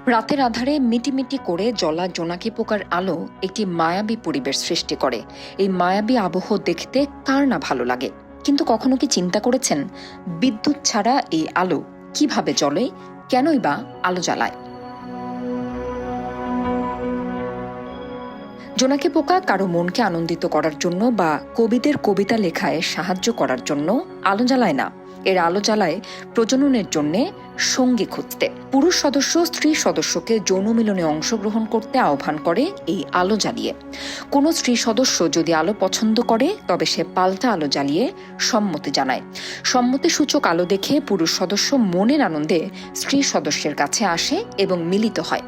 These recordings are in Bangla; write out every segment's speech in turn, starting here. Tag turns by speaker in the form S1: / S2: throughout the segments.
S1: রাতের আধারে মিটিমিটি করে জ্বলা জোনাকি পোকার আলো একটি মায়াবী পরিবেশ সৃষ্টি করে। এই মায়াবী আবহ দেখতে কার না ভালো লাগে, কিন্তু কখনো কি চিন্তা করেছেন বিদ্যুৎ ছাড়া এই আলো কিভাবে জ্বলে, কেনই বা আলো জ্বালায়? জোনাকি পোকা কারো মনকে আনন্দিত করার জন্য বা কবিদের কবিতা লেখায় সাহায্য করার জন্য আলো জ্বালায় না। এর আলো জ্বালায় প্রজননের জন্য সঙ্গী খুঁজতে। পুরুষ সদস্য স্ত্রী সদস্যকে যৌন মিলনে অংশগ্রহণ করতে আহ্বান করে এই আলো জ্বালিয়ে। কোনো স্ত্রী সদস্য যদি আলো পছন্দ করে তবে সে পাল্টা আলো জ্বালিয়ে সম্মতি জানায়। সম্মতিসূচক আলো দেখে পুরুষ সদস্য মনের আনন্দে স্ত্রী সদস্যের কাছে আসে এবং মিলিত হয়।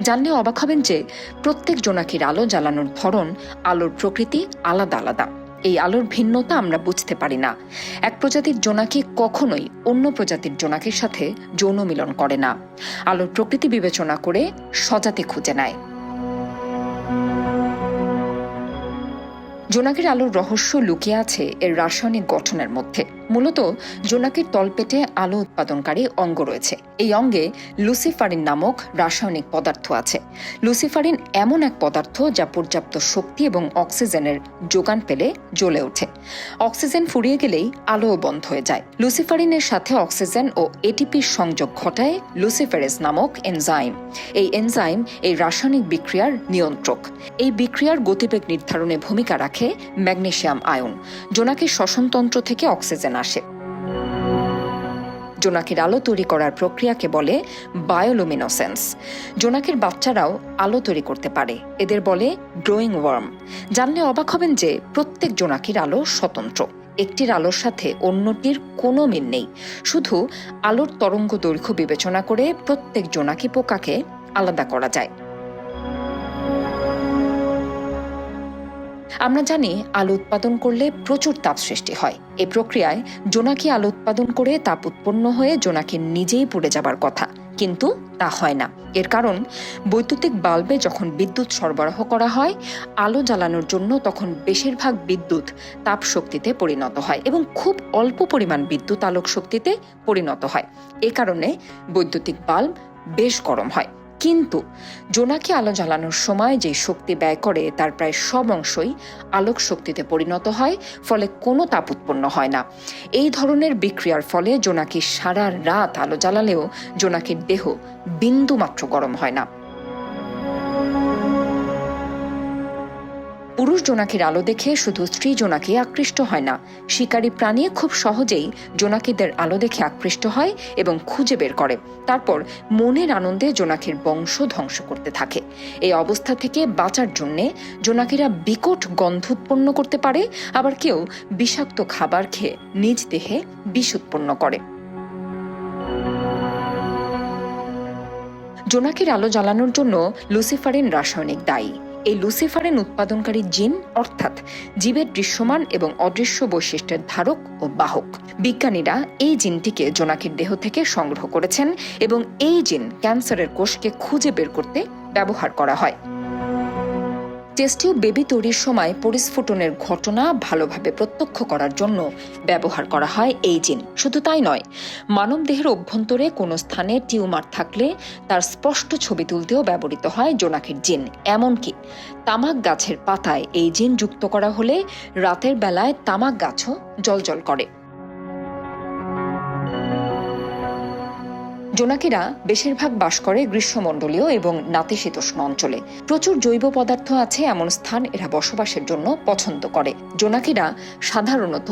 S1: জানলে অবাক হবেন যে প্রত্যেক জোনাকির আলো জ্বালানোর ধরন, আলোর প্রকৃতি আলাদা আলাদা। এই আলোর ভিন্নতা আমরা বুঝতে পারি না। এক প্রজাতির জোনাকি কখনোই অন্য প্রজাতির জোনাকির সাথে যৌন মিলন করে না। আলোর প্রকৃতি বিবেচনা করে স্বজাতি খুঁজে নেয়। জোনাকির আলোর রহস্য লুকিয়ে আছে এর রাসায়নিক গঠনের মধ্যে। মূলত জোনাকির তলপেটে আলো উৎপাদনকারী অঙ্গ রয়েছে। এই অঙ্গে লুসিফারিন নামক রাসায়নিক পদার্থ আছে। লুসিফারিন এমন এক পদার্থ যা পর্যাপ্ত শক্তি এবং অক্সিজেনের যোগান পেলে জ্বলে ওঠে। অক্সিজেন ফুরিয়ে গেলেই আলোও বন্ধ হয়ে যায়। লুসিফারিনের সাথে অক্সিজেন ও এটিপির সংযোগ ঘটায় লুসিফেরেজ নামক এনজাইম। এই এনজাইম এই রাসায়নিক বিক্রিয়ার নিয়ন্ত্রক। এই বিক্রিয়ার গতিবেগ নির্ধারণে ভূমিকা রাখে ম্যাগনেসিয়াম আয়ন। জোনাকির শ্বসনতন্ত্র থেকে অক্সিজেন আসে। জোনাকির আলো তৈরি করার প্রক্রিয়াকে বলে বায়োলুমিনোসেন্স। জোনাকির বাচ্চারাও আলো তৈরি করতে পারে, এদের বলে গ্রোয়িং ওয়ার্ম। জানলে অবাক হবেন যে প্রত্যেক জোনাকির আলো স্বতন্ত্র। একটির আলোর সাথে অন্যটির কোনো মিল নেই। শুধু আলোর তরঙ্গ দৈর্ঘ্য বিবেচনা করে প্রত্যেক জোনাকি পোকাকে আলাদা করা যায়। আমরা জানি আলো উৎপাদন করলে প্রচুর তাপ সৃষ্টি হয়। এই প্রক্রিয়ায় জোনাকি আলো উৎপাদন করে তাপ উৎপন্ন হয়ে জোনাকি নিজেই পুড়ে যাবার কথা, কিন্তু তা হয় না। এর কারণ, বৈদ্যুতিক বাল্বে যখন বিদ্যুৎ সরবরাহ করা হয় আলো জ্বালানোর জন্য, তখন বেশিরভাগ বিদ্যুৎ তাপ শক্তিতে পরিণত হয় এবং খুব অল্প পরিমাণ বিদ্যুৎ আলোক শক্তিতে পরিণত হয়। এ কারণে বৈদ্যুতিক বাল্ব বেশ গরম হয়। কিন্তু জোনাকি আলো জ্বালানোর সময় যে শক্তি ব্যয় করে তার প্রায় সব অংশই আলোক শক্তিতে পরিণত হয়, ফলে কোনো তাপ উৎপন্ন হয় না। এই ধরনের বিক্রিয়ার ফলে জোনাকি সারা রাত আলো জ্বালালেও জোনাকির দেহ বিন্দুমাত্র গরম হয় না। পুরুষ জোনাকির আলো দেখে শুধু স্ত্রী জোনাকি আকৃষ্ট হয় না, শিকারী প্রাণী খুব সহজেই জোনাকিদের আলো দেখে আকৃষ্ট হয় এবং খুঁজে বের করে। তারপর মনের আনন্দে জোনাকির বংশ ধ্বংস করতে থাকে। এই অবস্থা থেকে বাঁচার জন্যে জোনাকিরা বিকট গন্ধ উৎপন্ন করতে পারে, আবার কেউ বিষাক্ত খাবার খেয়ে নিজ দেহে বিষ উৎপন্ন করে। জোনাকির আলো জ্বালানোর জন্য লুসিফারিন রাসায়নিক দায়ী। এই লুসিফারিন উৎপাদনকারী জিন, অর্থাৎ জীবের দৃশ্যমান এবং অদৃশ্য বৈশিষ্ট্যের ধারক ও বাহক। বিজ্ঞানীরা এই জিনটিকে জোনাকির দেহ থেকে সংগ্রহ করেছেন এবং এই জিন ক্যান্সারের কোষকে খুঁজে বের করতে ব্যবহার করা হয়। টেস্টিউ বেবি তৈরির সময় পরিস্ফুটনের ঘটনা ভালোভাবে প্রত্যক্ষ করার জন্য ব্যবহার করা হয় এই জিন। শুধু তাই নয়, মানবদেহের অভ্যন্তরে কোনো স্থানে টিউমার থাকলে তার স্পষ্ট ছবি তুলতেও ব্যবহৃত হয় জোনাকির জিন। এমনকি তামাক গাছের পাতায় এই জিন যুক্ত করা হলে রাতের বেলায় তামাক গাছও জ্বলজ্বল করে। জোনাকিরা বেশিরভাগ বাস করে গ্রীষ্মমণ্ডলীয় এবং নাতিশীতোষ্ণ অঞ্চলে। প্রচুর জৈব পদার্থ আছে এমন স্থান এরা বসবাসের জন্য পছন্দ করে। জোনাকিরা সাধারণত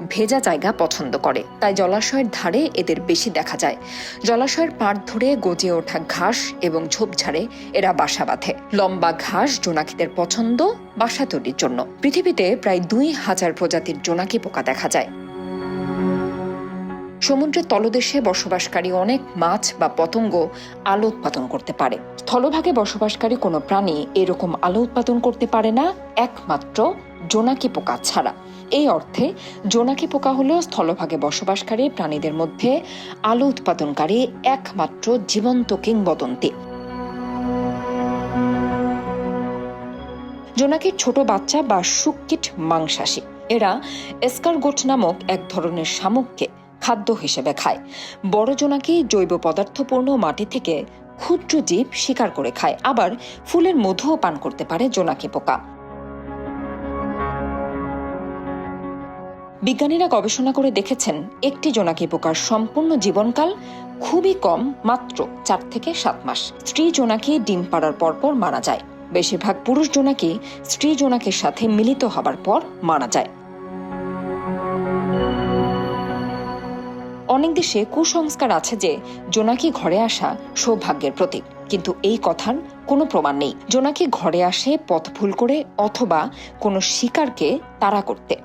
S1: ভেজা জায়গা পছন্দ করে, তাই জলাশয়ের ধারে এদের বেশি দেখা যায়। জলাশয়ের পাড় ধরে গজে ওঠা ঘাস এবং ঝোপঝাড়ে এরা বাসা বাঁধে। লম্বা ঘাস জোনাকিদের পছন্দ বাসা তৈরির জন্য। পৃথিবীতে প্রায় 2000 প্রজাতির জোনাকি পোকা দেখা যায়। সমুদ্রের তলদেশে বসবাসকারী অনেক মাছ বা পতঙ্গ আলো উৎপাদন করতে পারে। স্থলভাগে বসবাসকারী কোনো প্রাণী এরকম আলো উৎপাদন করতে পারে না, একমাত্র জোনাকি পোকা ছাড়া। এই অর্থে জোনাকি পোকা হলো স্থলভাগে বসবাসকারী প্রাণীদের মধ্যে আলো উৎপাদনকারী একমাত্র জীবন্ত কিংবদন্তি। জোনাকির ছোট বাচ্চা বা শুককিট মাংসাশী। এরা এসকারগোট নামক এক ধরনের শামুককে খাদ্য হিসেবে খায়। বড় জোনাকি জৈব পদার্থপূর্ণ মাটি থেকে ক্ষুদ্র জীব শিকার করে খায়, আবার ফুলের মধুও পান করতে পারে জোনাকি পোকা। বিজ্ঞানীরা গবেষণা করে দেখেছেন, একটি জোনাকি পোকার সম্পূর্ণ জীবনকাল খুবই কম, মাত্র 4 থেকে 7 মাস। স্ত্রী জোনাকি ডিম পাড়ার পরপর মারা যায়। বেশিরভাগ পুরুষ জোনাকি স্ত্রী জোনাকির সাথে মিলিত হবার পর মারা যায়। অনেক দেশে কুসংস্কার আছে যে জোনাকি ঘরে আসা সৌভাগ্যের প্রতীক, কিন্তু এই কথার কোনো প্রমাণ নেই। জোনাকি ঘরে আসে পথ ভুল করে অথবা কোনো শিকারকে তাড়া করতে।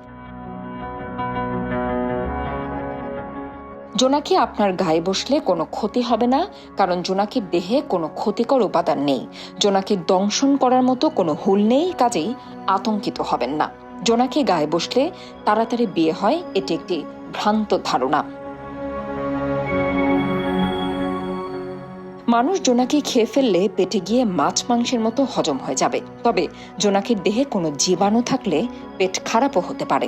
S1: জোনাকি আপনার গায়ে বসলে কোনো ক্ষতি হবে না, কারণ জোনাকির দেহে কোনো ক্ষতিকর উপাদান নেই। জোনাকির দংশন করার মতো কোনো হুল নেই, কাজেই আতঙ্কিত হবেন না। জোনাকি গায়ে বসলে তাড়াতাড়ি বিয়ে হয়, এটি একটি ভ্রান্ত ধারণা। মানুষ জোনাকি খেয়ে ফেললে পেটে গিয়ে মাছ মাংসের মতো হজম হয়ে যাবে, তবে জোনাকির দেহে কোনো জীবাণু থাকলে পেট খারাপও হতে পারে।